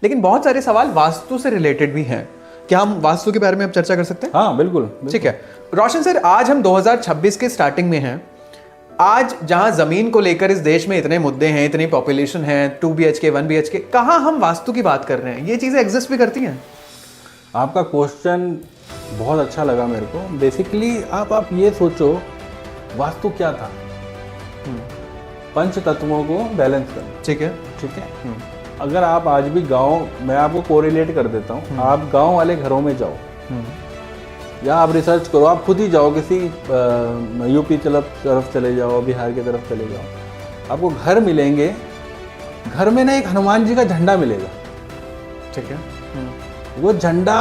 लेकिन बहुत सारे सवाल वास्तु से रिलेटेड भी हैं। क्या हम वास्तु के बारे में अब चर्चा कर सकते हैं? हाँ बिल्कुल। ठीक है रोशन सर, आज हम 2026 के स्टार्टिंग में हैं। आज जहां जमीन को लेकर इस देश में इतने मुद्दे हैं, इतनी पॉपुलेशन है, 2 BHK 1 BHK, कहाँ हम वास्तु की बात कर रहे हैं? ये चीजें एग्जिस्ट भी करती हैं? आपका क्वेश्चन बहुत अच्छा लगा मेरे को। बेसिकली आप ये सोचो, वास्तु क्या था? पंच तत्वों को बैलेंस करना। ठीक है। ठीक है। अगर आप आज भी गांव, मैं आपको कोरिलेट कर देता हूँ, आप गांव वाले घरों में जाओ या आप रिसर्च करो, आप खुद ही जाओ किसी यूपी तरफ चले जाओ, बिहार की तरफ चले जाओ, आपको घर मिलेंगे, घर में ना एक हनुमान जी का झंडा मिलेगा। ठीक है। वो झंडा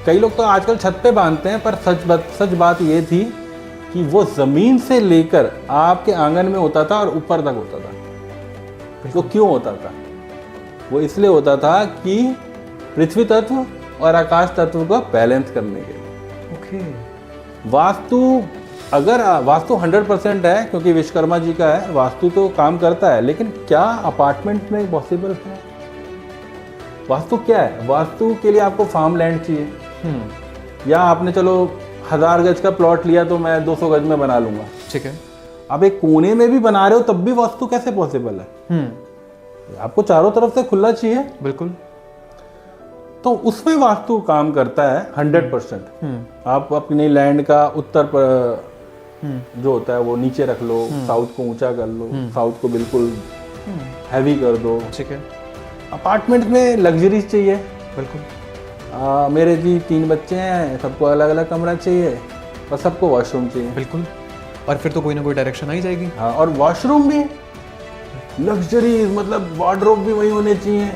कई लोग तो आजकल छत पे बांधते हैं, पर सच बात ये थी कि वो जमीन से लेकर आपके आंगन में होता था और ऊपर तक होता था। वो क्यों होता था? वो इसलिए होता था कि पृथ्वी तत्व और आकाश तत्व को बैलेंस करने के लिए। वास्तु, अगर वास्तु 100% है, क्योंकि विश्वकर्मा जी का है, वास्तु तो काम करता है, लेकिन क्या अपार्टमेंट में पॉसिबल है? वास्तु क्या है? वास्तु के लिए आपको फार्म लैंड चाहिए, या आपने चलो 1000 गज का प्लॉट लिया तो मैं 200 गज में बना लूंगा। ठीक है। आप एक कोने में भी बना रहे हो तब भी वास्तु कैसे पॉसिबल है? आपको चारों तरफ से खुला चाहिए। बिल्कुल। तो उसमें वास्तु काम करता है 100%। आप अपनी लैंड का उत्तर पर जो होता है वो नीचे रख लो, साउथ को ऊंचा कर लो, साउथ को बिल्कुल हैवी कर दो। ठीक है। अपार्टमेंट में लग्जरीज चाहिए। बिल्कुल। मेरे जी 3 बच्चे हैं, सबको अलग अलग कमरा चाहिए और सबको वॉशरूम चाहिए। बिल्कुल। और फिर तो कोई ना कोई डायरेक्शन आ ही जाएगी। हाँ, और वॉशरूम भी लग्जरीज, मतलब वार्डरोब भी वही होने चाहिए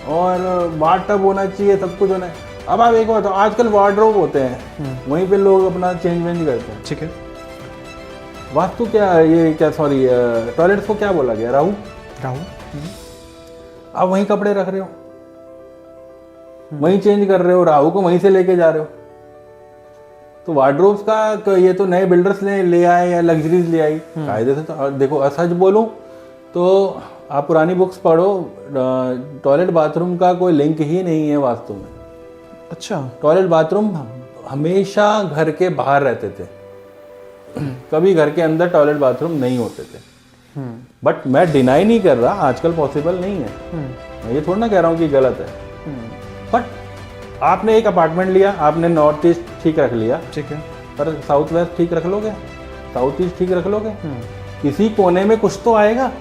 और बाथटब होना चाहिए, सब कुछ होना है। अब आप एक बात, आजकल वार्डरोब होते हैं, वहीं पे लोग अपना चेंज करते हैं। ठीक है। वास्तु क्या, ये क्या, सॉरी, टॉयलेट को क्या बोला गया? राहु। आप वहीं कपड़े रख रहे हो, वहीं चेंज कर रहे हो, राहु को वहीं से लेके जा रहे हो। तो वार्डरोब्स का ये तो नए बिल्डर्स ने ले आए या लग्जरीज ले आई कायदे से। तो देखो, सच बोलूं तो आप पुरानी बुक्स पढ़ो, टॉयलेट बाथरूम का कोई लिंक ही नहीं है वास्तु में। अच्छा। टॉयलेट बाथरूम हमेशा घर के बाहर रहते थे, कभी घर के अंदर टॉयलेट बाथरूम नहीं होते थे। बट मैं डिनाई नहीं कर रहा, आजकल पॉसिबल नहीं है, मैं ये थोड़ा ना कह रहा हूँ कि गलत है। बट आपने एक अपार्टमेंट लिया, आपने नॉर्थ ईस्ट ठीक रख लिया, ठीक है, पर साउथ वेस्ट ठीक रख लोगे, साउथ ईस्ट ठीक रख लोगे, किसी कोने में कुछ तो आएगा।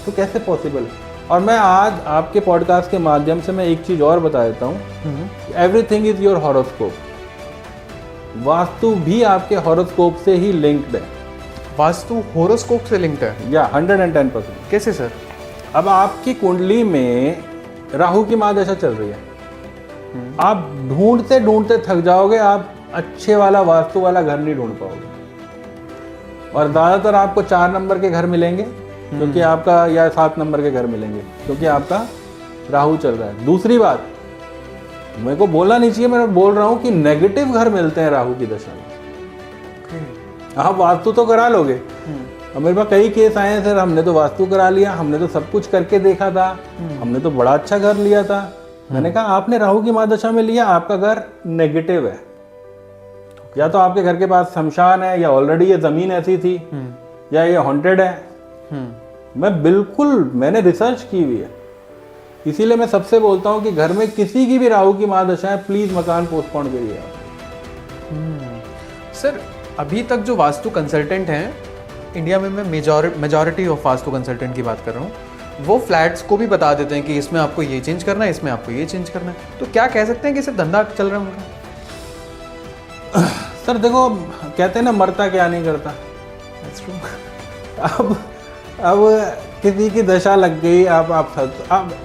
तो कैसे पॉसिबल? और मैं आज आपके पॉडकास्ट के माध्यम से मैं एक चीज और बता देता हूँ, everything is your horoscope. Vastu भी आपके हॉरोस्कोप से ही लिंक्ड है। वास्तु हॉरोस्कोप से लिंक्ड है? या 110%। कैसे सर? अब आपकी कुंडली में राहु की महादशा चल रही है, आप ढूंढते ढूंढते थक जाओगे, आप अच्छे वाला वास्तु वाला घर नहीं ढूंढ पाओगे। और ज़्यादातर आपको 4 नंबर के घर मिलेंगे क्योंकि आपका, या 7 नंबर के घर मिलेंगे क्योंकि आपका राहु चल रहा है। दूसरी बात, मेरे को बोलना नहीं चाहिए, मैं बोल रहा हूँ कि नेगेटिव घर मिलते हैं राहु की दशा में। आप वास्तु तो करा लोगे। अब मेरे पास कई केस आए हैं, सर हमने तो वास्तु करा लिया, हमने तो सब कुछ करके देखा था, हमने तो बड़ा अच्छा घर लिया था। मैंने कहा आपने राहु की महादशा में लिया, आपका घर नेगेटिव है, या तो आपके घर के पास शमशान है, या ऑलरेडी ये जमीन ऐसी थी, या ये हॉन्टेड है। मैंने रिसर्च की हुई है, इसीलिए मैं सबसे बोलता हूँ कि घर में किसी की भी राहु की महादशा है, प्लीज मकान पोस्टपोन करिए। सर अभी तक जो वास्तु कंसल्टेंट हैं इंडिया में, मैं मेजॉरिटी ऑफ वास्तु कंसल्टेंट की बात कर रहा हूँ, वो फ्लैट्स को भी बता देते हैं कि इसमें आपको ये चेंज करना है, इसमें आपको ये चेंज करना है। तो क्या कह सकते हैं कि सिर्फ धंधा चल रहा है उनका? सर देखो, कहते हैं ना, मरता क्या नहीं करता। अब किसी की दशा लग गई, आप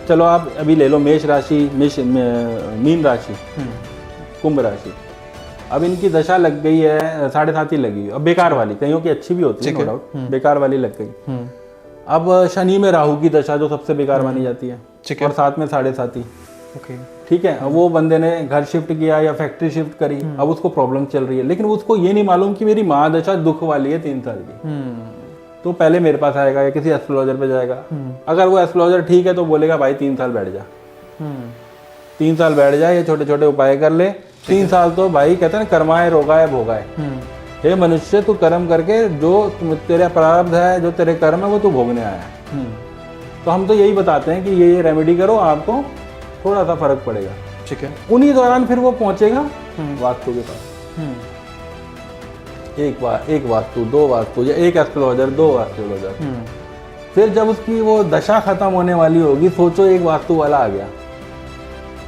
चलो, आप अभी ले लो मेष राशि, मीन राशि, कुंभ राशि, अब इनकी दशा लग गई है 7.5 ही लगी, अब बेकार वाली, कईयों की अच्छी भी होती है नो डाउट, बेकार वाली लग गई। अब शनि में राहु की दशा जो सबसे बेकार मानी जाती है, और साथ में 7.5। ठीक है, अब वो बंदे ने घर शिफ्ट किया या फैक्ट्री शिफ्ट करी, अब उसको प्रॉब्लम चल रही है, लेकिन उसको ये नहीं मालूम कि मेरी महादशा दुख वाली है 3 साल की। तो पहले मेरे पास आएगा या किसी एस्ट्रोलॉजर पे जाएगा। अगर वो एस्ट्रोलॉजर ठीक है तो बोलेगा भाई 3 साल बैठ जा, 3 साल बैठ जा, ये छोटे छोटे उपाय कर ले। 3 साल तो भाई कहते हैं ना कर्माए रोगाए भोगाए। हे मनुष्य, तू कर्म करके जो तेरा प्रारब्ध है, जो तेरे कर्म है, वो तू भोगने आया है। तो हम तो यही बताते हैं कि ये रेमेडी करो, आपको थोड़ा सा फर्क पड़ेगा। ठीक है। उन्हीं दौरान फिर वो पहुंचेगा वास्तु के पास। एक वास्तु, 2 वास्तु, या एक एस्ट्रोलॉजर, 2 एस्ट्रोलॉजर। फिर जब उसकी वो दशा खत्म होने वाली होगी, सोचो एक वास्तु वाला आ गया,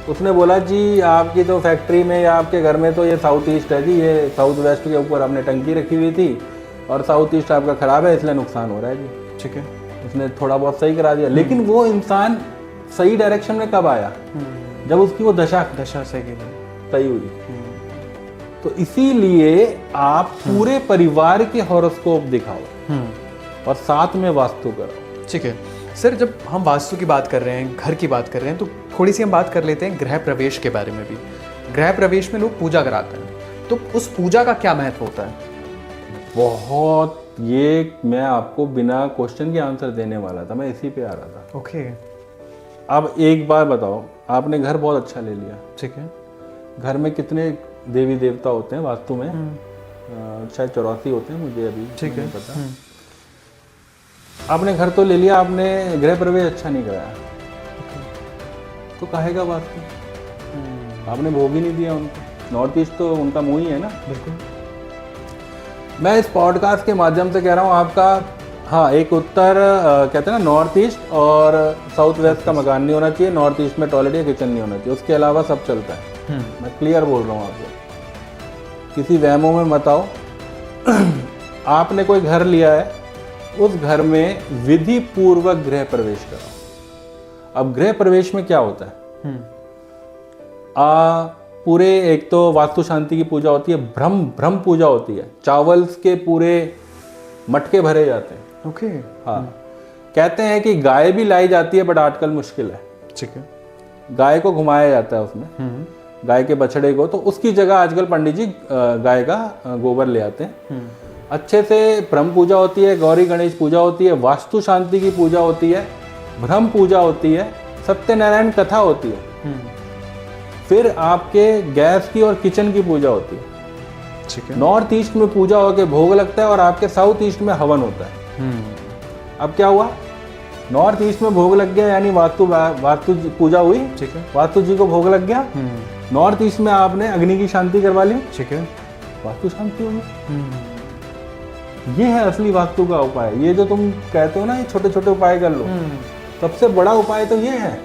उसने बोला जी आपकी तो फैक्ट्री में या आपके घर में तो ये साउथ ईस्ट है जी, ये साउथ वेस्ट के ऊपर आपने टंकी रखी हुई थी और साउथ ईस्ट आपका खराब है, इसलिए नुकसान हो रहा है जी। ठीक है। उसने थोड़ा बहुत सही करा दिया, लेकिन वो इंसान सही डायरेक्शन में कब आया? जब उसकी वो दशा सही हुई। तो इसीलिए आप पूरे परिवार के हॉरोस्कोप दिखाओ और साथ में वास्तु करो। ठीक है सर, जब हम वास्तु की बात कर रहे हैं, घर की बात कर रहे हैं, तो थोड़ी सी हम बात कर लेते हैं गृह प्रवेश के बारे में भी। गृह प्रवेश में लोग पूजा कराते हैं, तो उस पूजा का क्या महत्व होता है? बहुत, ये मैं आपको बिना क्वेश्चन के आंसर देने वाला था, मैं इसी पे आ रहा था। ओके। अब एक बार बताओ, आपने घर बहुत अच्छा ले लिया, ठीक है, घर में कितने देवी देवता होते हैं वास्तु में? शायद 84 होते हैं, मुझे अभी ठीक है पता। आपने घर तो ले लिया, आपने गृह प्रवेश अच्छा नहीं कराया, तो कहेगा वास्तु? आपने भोग ही नहीं दिया उनको। नॉर्थ ईस्ट तो उनका मुंह ही है ना। बिल्कुल। मैं इस पॉडकास्ट के माध्यम से कह रहा हूँ आपका, हाँ, एक उत्तर कहते हैं ना, नॉर्थ ईस्ट और साउथ वेस्ट का मकान नहीं होना चाहिए, नॉर्थ ईस्ट में टॉयलेट या किचन नहीं होना चाहिए, उसके अलावा सब चलता है। मैं क्लियर बोल रहा हूँ आपको, किसी वहमों में मत आओ। आपने कोई घर लिया है, उस घर में विधि पूर्वक गृह प्रवेश करो। अब गृह प्रवेश में क्या होता है? पूरे, एक तो वास्तु शांति की पूजा होती है, ब्रह्म पूजा होती है, चावल्स के पूरे मटके भरे जाते हैं। ओके। हाँ, कहते हैं कि गाय भी लाई जाती है, बट आजकल मुश्किल है। ठीक है। गाय को घुमाया जाता है उसमें, गाय के बछड़े को, तो उसकी जगह आजकल पंडित जी गाय का गोबर ले आते हैं। अच्छे से ब्रह्म पूजा होती है, गौरी गणेश पूजा होती है, वास्तु शांति की पूजा होती है, ब्रह्म पूजा होती है, सत्यनारायण कथा होती है, फिर आपके गैस की और किचन की पूजा होती है। ठीक है। नॉर्थ ईस्ट में पूजा होकर भोग लगता है और आपके साउथ ईस्ट में हवन होता है। अब क्या हुआ? नॉर्थ ईस्ट में भोग लग गया, यानी वास्तु पूजा हुई। ठीक है। वास्तु जी को भोग लग गया। नॉर्थ ईस्ट में आपने अग्नि की शांति करवा ली। ठीक है। वास्तु शांति होगी। ये है असली वास्तु का उपाय। ये जो तुम कहते हो ना, ये छोटे छोटे उपाय कर लो, सबसे बड़ा उपाय तो ये है।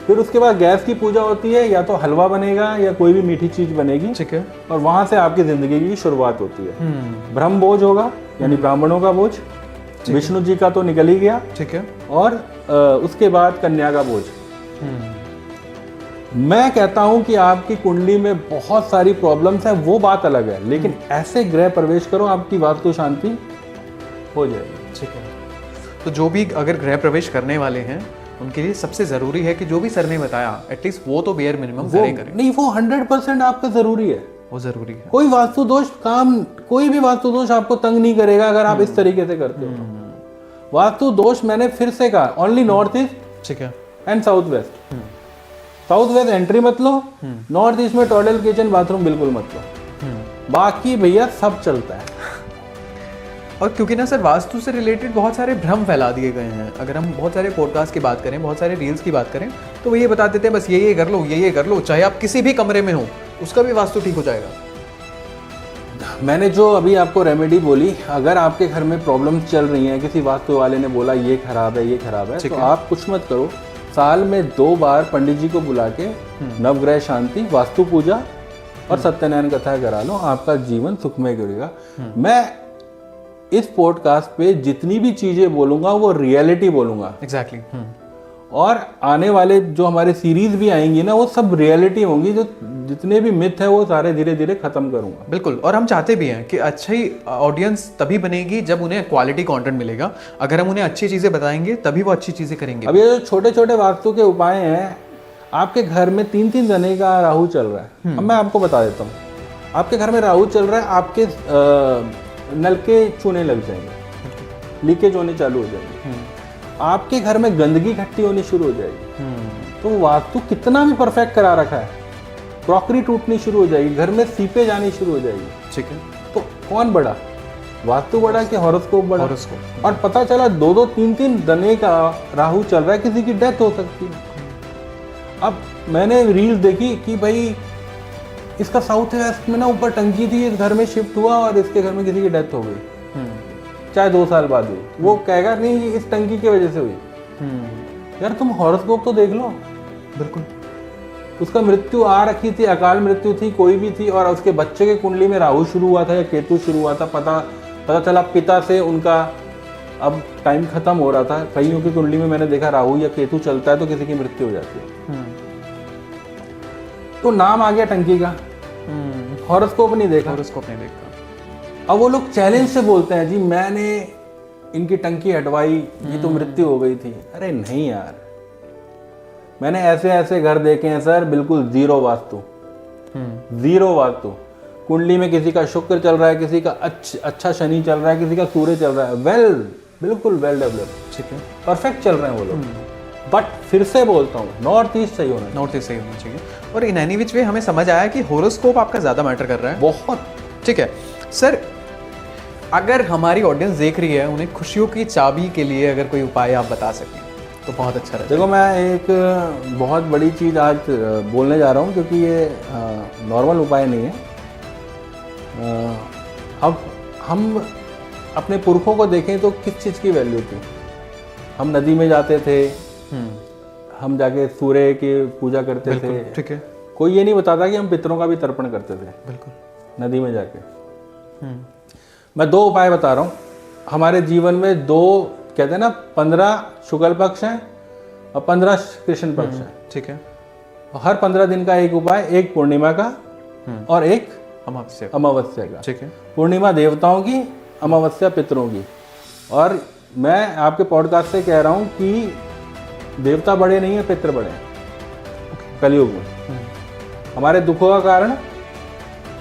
फिर उसके बाद गैस की पूजा होती है, या तो हलवा बनेगा या कोई भी मीठी चीज बनेगी। ठीक है। और वहां से आपकी जिंदगी की शुरुआत होती है। ब्रह्म भोज होगा, यानी ब्राह्मणों का भोज। विष्णु जी का तो निकल ही गया। ठीक है। और उसके बाद कन्या का भोज। मैं कहता हूं कि आपकी कुंडली में बहुत सारी प्रॉब्लम्स है, वो बात अलग है, लेकिन ऐसे गृह प्रवेश करो, आपकी वास्तु शांति हो जाएगी। ठीक है। तो जो भी अगर गृह प्रवेश करने वाले हैं, उनके लिए सबसे जरूरी है कि जो भी सर ने बताया, एटलीस्ट वो तो बेयर मिनिमम करें। नहीं, वो 100% आपका जरूरी है। वो जरूरी है। कोई वास्तु दोष कोई भी वास्तु दोष आपको तंग नहीं करेगा अगर आप इस तरीके से करते हो। वास्तु दोष मैंने फिर से कहा, ओनली नॉर्थ ईस्ट, ठीक है, and south west. South west entry मत लो, नॉर्थ ईस्ट में टॉयलेट किचन बाथरूम बिल्कुल मत लो, बाकी भैया सब चलता है। और क्योंकि ना सर, वास्तु से रिलेटेड बहुत सारे भ्रम फैला दिए गए हैं। अगर हम बहुत सारे पॉडकास्ट की बात करें, बहुत सारे रील्स की बात करें, तो वो ये बता देते हैं बस ये कर लो, ये कर लो, चाहे आप किसी भी कमरे में हो, उसका भी वास्तु ठीक हो जाएगा। मैंने जो अभी आपको रेमेडी बोली, अगर आपके घर में प्रॉब्लम चल रही हैं, किसी वास्तु वाले ने बोला ये खराब है, ये खराब है, तो आप कुछ मत करो, साल में 2 बार पंडित जी को बुला के नवग्रह शांति, वास्तु पूजा और सत्यनारायण कथा करा लो, आपका जीवन सुखमय करेगा। मैं इस पॉडकास्ट पे जितनी भी चीजें बोलूंगा वो रियलिटी बोलूंगा। एग्जैक्टली। और आने वाले जो हमारे सीरीज भी आएंगी ना, वो सब रियलिटी होंगी। जो जितने भी मिथ है वो सारे धीरे धीरे खत्म करूंगा। बिल्कुल। और हम चाहते भी हैं कि अच्छी ऑडियंस तभी बनेगी जब उन्हें क्वालिटी कंटेंट मिलेगा। अगर हम उन्हें अच्छी चीजें बताएंगे तभी वो अच्छी चीजें करेंगे। अब ये जो छोटे छोटे वास्तु के उपाय हैं, आपके घर में 3-3 जने का राहु चल रहा है। अब मैं आपको बता देता हूँ, आपके घर में राहु चल रहा है, आपके नल के चूने लग जाएंगे। लीकेज होने चालू हो जाएगी, आपके घर में गंदगी इकट्ठी होनी शुरू हो जाएगी। तो वास्तु कितना भी परफेक्ट करा रखा है, क्रॉकरी टूटनी शुरू हो जाएगी, घर में सीपेज आनी शुरू हो जाएगी। ठीक है। तो कौन बड़ा, वास्तु बड़ा कि हॉरोस्कोप बड़ा? हॉरोस्कोप। और पता चला 2-2, 3-3 दने का राहु चल रहा है, किसी की डेथ हो सकती है। अब मैंने रील्स देखी कि भाई इसका साउथ वेस्ट में ना ऊपर टंकी थी, इस घर में शिफ्ट हुआ और इसके घर में किसी की डेथ हो गई, चाहे 2 साल बाद हुई। वो कहेगा नहीं ये इस टंकी की वजह से हुई। यार तुम हॉरोस्कोप तो देख लो। बिल्कुल। उसका मृत्यु आ रखी थी, अकाल मृत्यु थी, कोई भी थी, और उसके बच्चे के कुंडली में राहु शुरू हुआ था या केतु शुरू हुआ था, पता चला पिता से उनका अब टाइम खत्म हो रहा था। कईयों की कुंडली में मैंने देखा राहु या केतु चलता है तो किसी की मृत्यु हो जाती है। तो नाम आ गया टंकी का, हॉरोस्कोप नहीं देखा। हॉरोस्कोप नहीं देखा। अब वो लोग चैलेंज से बोलते हैं जी मैंने इनकी टंकी हटवाई, ये तो मृत्यु हो गई थी। अरे नहीं यार, मैंने ऐसे ऐसे घर देखे हैं सर, बिल्कुल जीरो वास्तु, जीरो वास्तु। कुंडली में किसी का शुक्र चल रहा है, किसी का अच्छा शनि चल रहा है, किसी का सूर्य चल रहा है, बिल्कुल वेल डेवलप्ड, ठीक है, परफेक्ट चल रहे हैं वो लोग। बट फिर से बोलता हूँ, नॉर्थ ईस्ट सही होना चाहिए। नॉर्थ ईस्ट सही होना चाहिए। और इन एनी विच वे हमें समझ आया कि हॉरोस्कोप आपका ज़्यादा मैटर कर रहा है। बहुत। ठीक है सर, अगर हमारी ऑडियंस देख रही है, उन्हें खुशियों की चाबी के लिए अगर कोई उपाय आप बता सकें तो बहुत अच्छा रहेगा। देखो मैं एक बहुत बड़ी चीज़ आज बोलने जा रहा हूँ, क्योंकि ये नॉर्मल उपाय नहीं है। अब हम अपने पुरखों को देखें तो किस चीज़ की वैल्यू थी। हम नदी में जाते थे, हम जाके सूर्य की पूजा करते थे। ठीक है। कोई ये नहीं बताता कि हम पितरों का भी तर्पण करते थे, बिल्कुल, नदी में जाके। मैं 2 उपाय बता रहा हूँ। हमारे जीवन में 2 कहते हैं ना, 15 शुक्ल पक्ष हैं और 15 कृष्ण पक्ष हैं। ठीक है। हर 15 दिन का एक उपाय, एक पूर्णिमा का और एक अमावस्या का। ठीक है। पूर्णिमा देवताओं की, अमावस्या पितरों की। और मैं आपके पॉडकास्ट से कह रहा हूँ कि देवता बड़े नहीं है, पितृ बड़े हैं कलयुग में। हमारे दुखों का कारण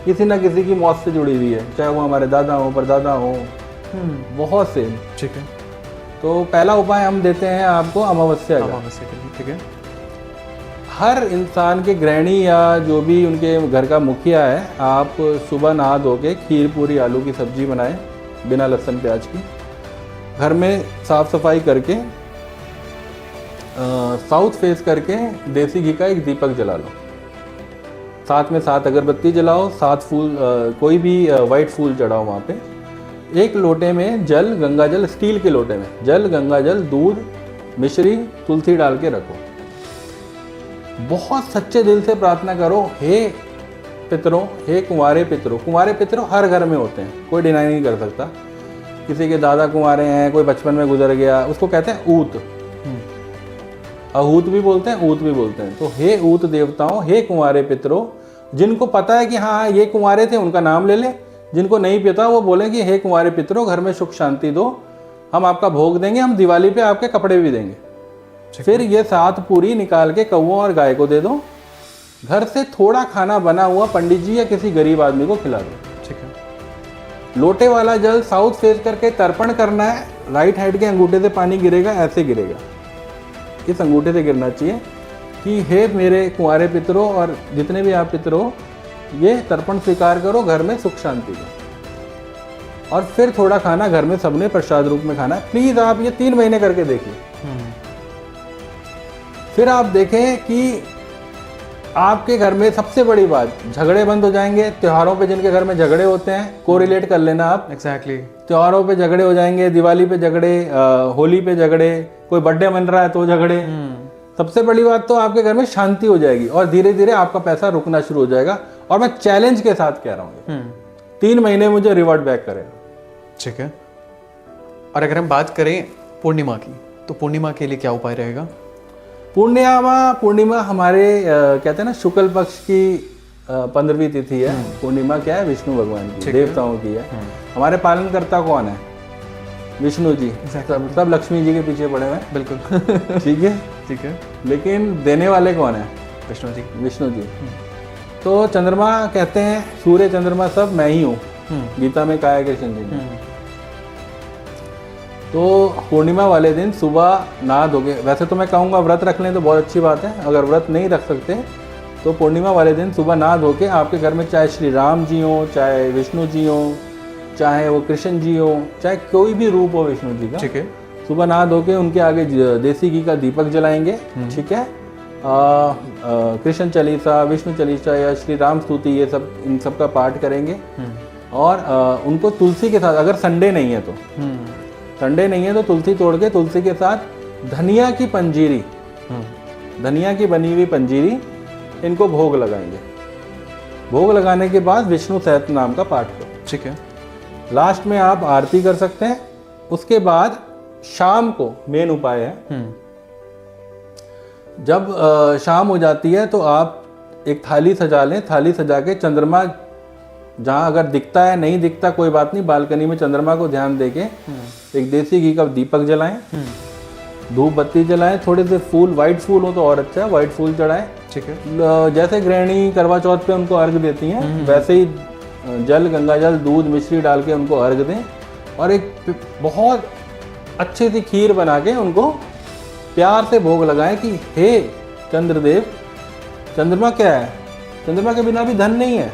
किसी न किसी की मौत से जुड़ी हुई है, चाहे वो हमारे दादा हो, परदादा हो, बहुत से। ठीक है। तो पहला उपाय हम देते हैं आपको अमावस्या का। ठीक है। हर इंसान के गृहिणी या जो भी उनके घर का मुखिया है, आप सुबह नहा धो के खीर पूरी आलू की सब्जी बनाएं बिना लहसुन प्याज की। घर में साफ सफाई करके साउथ फेस करके देसी घी का एक दीपक जला लो। साथ में 7 अगरबत्ती जलाओ, 7 फूल, कोई भी वाइट फूल चढ़ाओ वहाँ पे। एक लोटे में जल, गंगा जल, स्टील के लोटे में जल, गंगा जल, दूध, मिश्री, तुलसी डाल के रखो। बहुत सच्चे दिल से प्रार्थना करो, हे पितरों, हे कुंवारे पितरों। कुंवारे पितरों हर घर में होते हैं, कोई डिनाई नहीं कर सकता। किसी के दादा कुंवारे हैं, कोई बचपन में गुजर गया, उसको कहते हैं ऊत। अहूत भी बोलते हैं, ऊत भी बोलते हैं। तो हे ऊत देवताओं, हे कुंवारे पितरों, जिनको पता है कि हाँ ये कुंवारे थे उनका नाम ले ले, जिनको नहीं पता वो बोले कि हे कुंवारे पितरों, घर में सुख शांति दो, हम आपका भोग देंगे, हम दिवाली पे आपके कपड़े भी देंगे। फिर ये 7 पूरी निकाल के कौओं और गाय को दे दो। घर से थोड़ा खाना बना हुआ पंडित जी या किसी गरीब आदमी को खिला दो। ठीक है। लोटे वाला जल साउथ फेस करके तर्पण करना है। राइट हैंड के अंगूठे से पानी गिरेगा, ऐसे गिरेगा, इस अंगूठे से गिरना चाहिए कि हे मेरे कुंवारे पितरों और जितने भी आप पितर हो, ये तर्पण स्वीकार करो, घर में सुख शांति दो। और फिर थोड़ा खाना घर में सबने प्रसाद रूप में खाना है। प्लीज आप ये 3 महीने करके देखिए। फिर आप देखें कि आपके घर में सबसे बड़ी बात, झगड़े बंद हो जाएंगे। त्योहारों पे जिनके घर में झगड़े होते हैं, कोरिलेट कर लेना आप। एग्जैक्टली। त्योहारों पे झगड़े हो जाएंगे, दिवाली पे झगड़े, होली पे झगड़े, कोई बर्थडे मन रहा है तो झगड़े। सबसे बड़ी बात तो आपके घर में शांति हो जाएगी और धीरे धीरे आपका पैसा रुकना शुरू हो जाएगा। और मैं चैलेंज के साथ कह रहा हूँ, 3 महीने मुझे रिवर्ट बैक करेगा। ठीक है। और अगर हम बात करें पूर्णिमा की, तो पूर्णिमा के लिए क्या उपाय रहेगा? पूर्णिमा हमारे कहते हैं ना, शुक्ल पक्ष की 15वीं तिथि है। पूर्णिमा क्या है? विष्णु भगवान की, देवताओं की है। हमारे पालन करता कौन है? विष्णु जी। सब लक्ष्मी जी के पीछे पड़े हुए हैं। बिल्कुल। ठीक है, ठीक है। लेकिन देने वाले कौन है? विष्णु जी। विष्णु जी। तो चंद्रमा कहते हैं, सूर्य चंद्रमा सब मैं ही हूँ। गीता में कहा है कृष्ण जी ने। तो पूर्णिमा वाले दिन सुबह नहा धो के, वैसे तो मैं कहूँगा व्रत रख लें तो बहुत अच्छी बात है, अगर व्रत नहीं रख सकते तो पूर्णिमा वाले दिन सुबह नहा धो के आपके घर में चाहे श्री राम जी हो, चाहे विष्णु जी हो, चाहे वो कृष्ण जी हो, चाहे कोई भी रूप हो विष्णु जी का, ठीक है, सुबह नहा धो के उनके आगे देसी घी का दीपक जलाएंगे, ठीक है। कृष्ण चालीसा, विष्णु चालीसा या श्री राम स्तुति, ये सब, इन सब का पाठ करेंगे। और उनको तुलसी के साथ, अगर संडे नहीं है तो, संडे नहीं है तो तुलसी तोड़ के तुलसी के साथ धनिया की पंजीरी, धनिया की बनी हुई पंजीरी, इनको भोग लगाएंगे। भोग लगाने के बाद विष्णु सहस्त्र नाम का पाठ करो, ठीक है। लास्ट में आप आरती कर सकते हैं। उसके बाद शाम को मेन उपाय है, जब शाम हो जाती है तो आप एक थाली सजा लें, थाली सजा के चंद्रमा जहाँ अगर दिखता है, नहीं दिखता कोई बात नहीं, बालकनी में चंद्रमा को ध्यान देके एक देसी घी का दीपक जलाएं, धूप बत्ती जलाएं, थोड़े से फूल, वाइट फूल हो तो और अच्छा है, वाइट फूल चढ़ाएं, ठीक है। जैसे गृहिणी करवा चौथ पे उनको अर्घ देती हैं, वैसे ही जल, गंगा जल, दूध, मिश्री डाल के उनको अर्घ दें। और एक बहुत अच्छी सी खीर बना के उनको प्यार से भोग लगाएं कि हे चंद्रदेव, चंद्रमा क्या है, चंद्रमा के बिना भी धन नहीं है,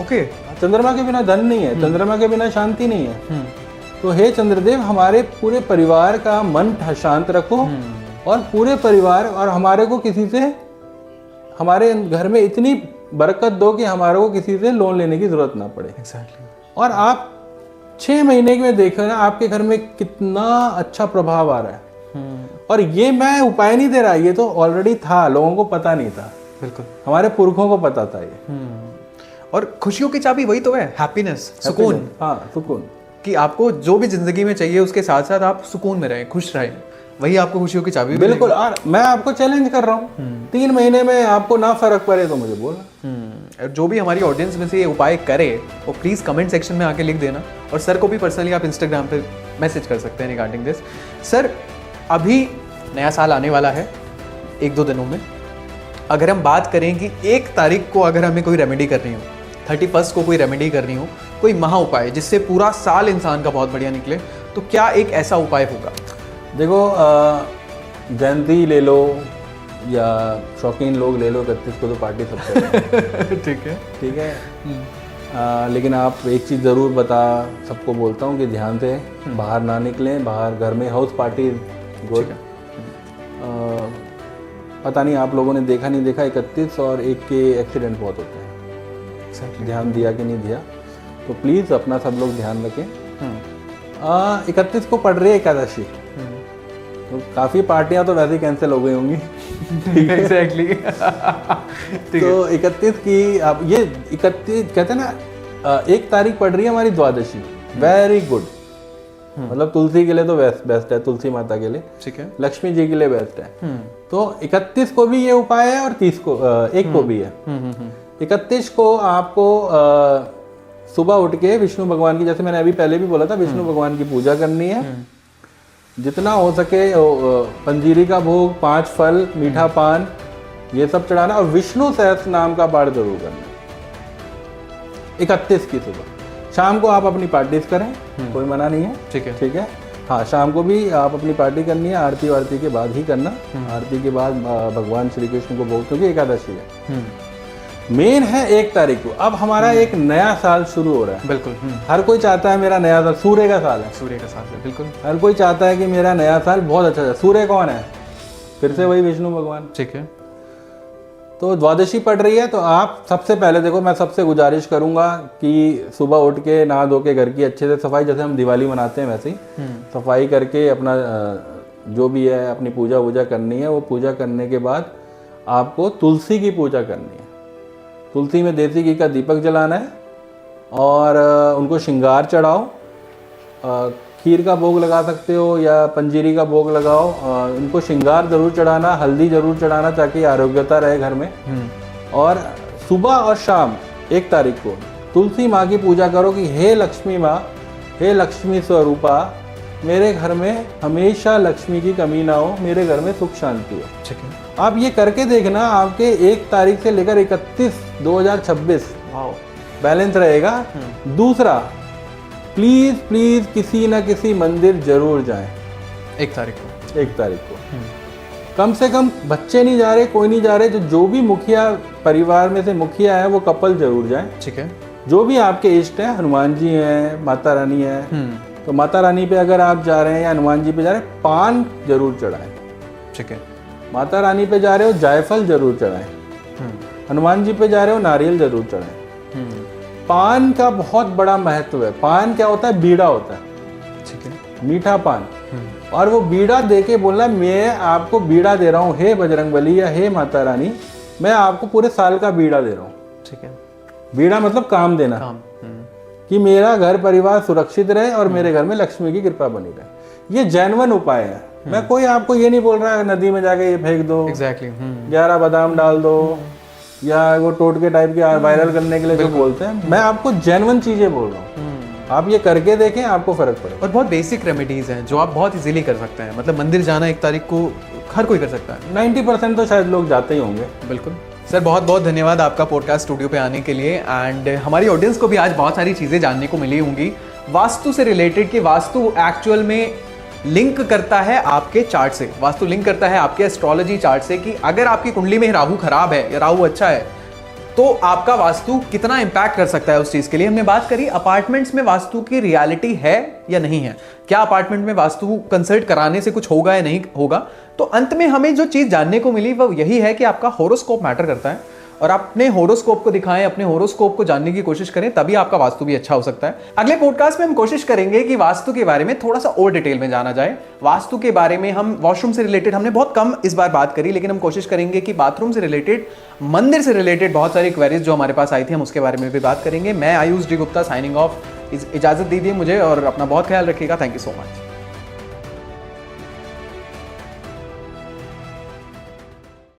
ओके, चंद्रमा के बिना धन नहीं है, चंद्रमा के बिना शांति नहीं है। तो हे चंद्रदेव, हमारे पूरे परिवार का मन शांत रखो, और पूरे परिवार और हमारे को किसी से, हमारे घर में इतनी बरकत दो कि हमारे को किसी से लोन लेने की जरूरत ना पड़े। एग्जैक्टली। और आप 6 महीने में देखो ना आपके घर में कितना अच्छा प्रभाव आ रहा है। और ये मैं उपाय नहीं दे रहा, ये तो ऑलरेडी था, लोगों को पता नहीं था, बिल्कुल, हमारे पुरखों को पता था ये। और खुशियों की चाबी वही तो है, हैप्पीनेस, सुकून। हाँ, सुकून, कि आपको जो भी जिंदगी में चाहिए उसके साथ साथ आप सुकून में रहें, खुश रहें, वही आपको खुशियों की चाबी। बिल्कुल। और मैं आपको चैलेंज कर रहा हूँ, 3 महीने में आपको ना फर्क पड़े तो मुझे बोलना। जो भी हमारी ऑडियंस में से ये उपाय करे वो प्लीज़ कमेंट सेक्शन में आके लिख देना, और सर को भी पर्सनली आप इंस्टाग्राम पे मैसेज कर सकते हैं रिगार्डिंग दिस। सर, अभी नया साल आने वाला है 1-2 दिनों में, अगर हम बात करें कि 1 तारीख को अगर हमें कोई रेमेडी करनी हो, 31 को कोई रेमेडी करनी हो, कोई महा उपाय जिससे पूरा साल इंसान का बहुत बढ़िया निकले, तो क्या एक ऐसा उपाय होगा? देखो, जयंती ले लो या शौकीन लोग ले लो, 31 को तो पार्टी सबसे ठीक है, ठीक है। लेकिन आप एक चीज़ ज़रूर सबको बोलता हूँ कि ध्यान से बाहर ना निकलें, बाहर घर में हाउस पार्टी गुड। पता नहीं आप लोगों ने देखा नहीं देखा, 31 और 1 के एक्सीडेंट बहुत होते हैं, ध्यान दिया कि नहीं दिया, तो प्लीज़ अपना सब लोग ध्यान रखें। 31 को पड़ रही है एकादशी, तो काफ़ी पार्टियां तो वैसे ही कैंसिल हो गई होंगी। एग्जैक्टली। तो 31 की आप ये 31 कहते हैं ना, 1 तारीख पड़ रही है हमारी द्वादशी, वेरी गुड, मतलब तुलसी के लिए तो बेस्ट है, तुलसी माता के लिए, ठीक है, लक्ष्मी जी के लिए बेस्ट है। तो 31 को भी ये उपाय है और 30 को 1 को भी है। 31 को आपको सुबह उठ के विष्णु भगवान की, जैसे मैंने अभी पहले भी बोला था, विष्णु भगवान की पूजा करनी है, जितना हो सके पंजीरी का भोग, 5 फल, मीठा पान, ये सब चढ़ाना, और विष्णु सहस्त्र नाम का पाठ जरूर करना 31 की सुबह। शाम को आप अपनी पार्टीज करें, कोई मना नहीं है, ठीक है, ठीक है। हाँ, शाम को भी आप अपनी पार्टी करनी है, आरती वारती के बाद ही करना, आरती के बाद भगवान श्री कृष्ण को भोग, क्योंकि एकादशी है। मेन है 1 तारीख को, अब हमारा एक नया साल शुरू हो रहा है। बिल्कुल। हर कोई चाहता है मेरा नया साल, सूर्य का साल है, सूर्य का साल है, बिल्कुल। हर कोई चाहता है कि मेरा नया साल बहुत अच्छा जाए। सूर्य कौन है? फिर से वही विष्णु भगवान, ठीक है। तो द्वादशी पड़ रही है, तो आप सबसे पहले देखो, मैं सबसे गुजारिश करूंगा कि सुबह उठ के नहा धो के घर की अच्छे से सफाई, जैसे हम दिवाली मनाते हैं वैसे ही सफाई करके अपना जो भी है अपनी पूजा वूजा करनी है। वो पूजा करने के बाद आपको तुलसी की पूजा करनी है, तुलसी में देसी घी का दीपक जलाना है, और उनको श्रृंगार चढ़ाओ, खीर का भोग लगा सकते हो या पंजीरी का भोग लगाओ, उनको श्रृंगार जरूर चढ़ाना, हल्दी जरूर चढ़ाना ताकि आरोग्यता रहे घर में। और सुबह और शाम 1 तारीख को तुलसी माँ की पूजा करो कि हे लक्ष्मी माँ, हे लक्ष्मी स्वरूपा, मेरे घर में हमेशा लक्ष्मी की कमी ना हो, मेरे घर में सुख शांति हो। ठीक है, आप ये करके देखना, आपके 1 तारीख से लेकर 31/2026 बैलेंस रहेगा। दूसरा, प्लीज किसी न किसी मंदिर जरूर जाएं। 1 तारीख को। 1 तारीख को कम से कम बच्चे नहीं जा रहे, कोई नहीं जा रहे, जो भी मुखिया परिवार में से मुखिया है वो कपल जरूर जाए। ठीक है। जो भी आपके इष्ट हैं, हनुमान जी हैं, माता रानी है, तो माता रानी पे अगर आप जा रहे हैं या हनुमान जी पे जा रहे हैं, पान जरूर चढ़ाएं। ठीक है। माता रानी पे जा रहे हो, जायफल जरूर चढ़ाएं। हनुमान जी पे जा रहे हो, नारियल जरूर चढ़ाएं। पान का बहुत बड़ा महत्व है। पान क्या होता है? बीड़ा होता है। ठीक है। मीठा पान। और वो बीड़ा दे के बोलना, मैं आपको बीड़ा दे रहा हूँ हे बजरंगबली या हे माता रानी, मैं आपको पूरे साल का बीड़ा दे रहा हूँ। ठीक है। बीड़ा मतलब काम देना, काम। कि मेरा घर परिवार सुरक्षित रहे और मेरे घर में लक्ष्मी की कृपा बनी रहे। ये जेन्युइन उपाय है। मैं कोई आपको ये नहीं बोल रहा नदी में जाके ये फेंक दो, एग्जैक्टली 11 बादाम डाल दो, या वो टोटके टाइप के वायरल करने के लिए जो बोलते हैं। मैं आपको जेन्युइन चीजें बोल रहा हूँ। आप ये करके देखें, आपको फर्क पड़ेगा। और बहुत बेसिक रेमेडीज हैं जो आप बहुत इजीली कर सकते हैं। मतलब मंदिर जाना 1 तारीख को हर कोई कर सकता है। 90% तो शायद लोग जाते ही होंगे। बिल्कुल सर, बहुत बहुत धन्यवाद आपका पॉडकास्ट स्टूडियो पे आने के लिए। एंड हमारी ऑडियंस को भी आज बहुत सारी चीज़ें जानने को मिली होंगी वास्तु से रिलेटेड, कि वास्तु एक्चुअल में लिंक करता है आपके चार्ट से, वास्तु लिंक करता है आपके एस्ट्रोलॉजी चार्ट से, कि अगर आपकी कुंडली में राहु खराब है या राहु अच्छा है तो आपका वास्तु कितना इंपैक्ट कर सकता है उस चीज के लिए। हमने बात करी अपार्टमेंट्स में वास्तु की रियलिटी है या नहीं है, क्या अपार्टमेंट में वास्तु कंसल्ट कराने से कुछ होगा या नहीं होगा। तो अंत में हमें जो चीज जानने को मिली वो यही है कि आपका होरोस्कोप मैटर करता है, और अपने होरोस्कोप को दिखाएं, अपने होरोस्कोप को जानने की कोशिश करें, तभी आपका वास्तु भी अच्छा हो सकता है। अगले पॉडकास्ट में हम कोशिश करेंगे कि वास्तु के बारे में थोड़ा सा और डिटेल में जाना जाए। वास्तु के बारे में हम वॉशरूम से रिलेटेड हमने बहुत कम इस बार बात करी, लेकिन हम कोशिश करेंगे कि बाथरूम से रिलेटेड, मंदिर से रिलेटेड बहुत सारी क्वेरीज जो हमारे पास आई थी हम उसके बारे में भी बात करेंगे। मैं Ayush D Gupta signing off. इजाजत दीजिए मुझे और अपना बहुत ख्याल रखिएगा। Thank you so much.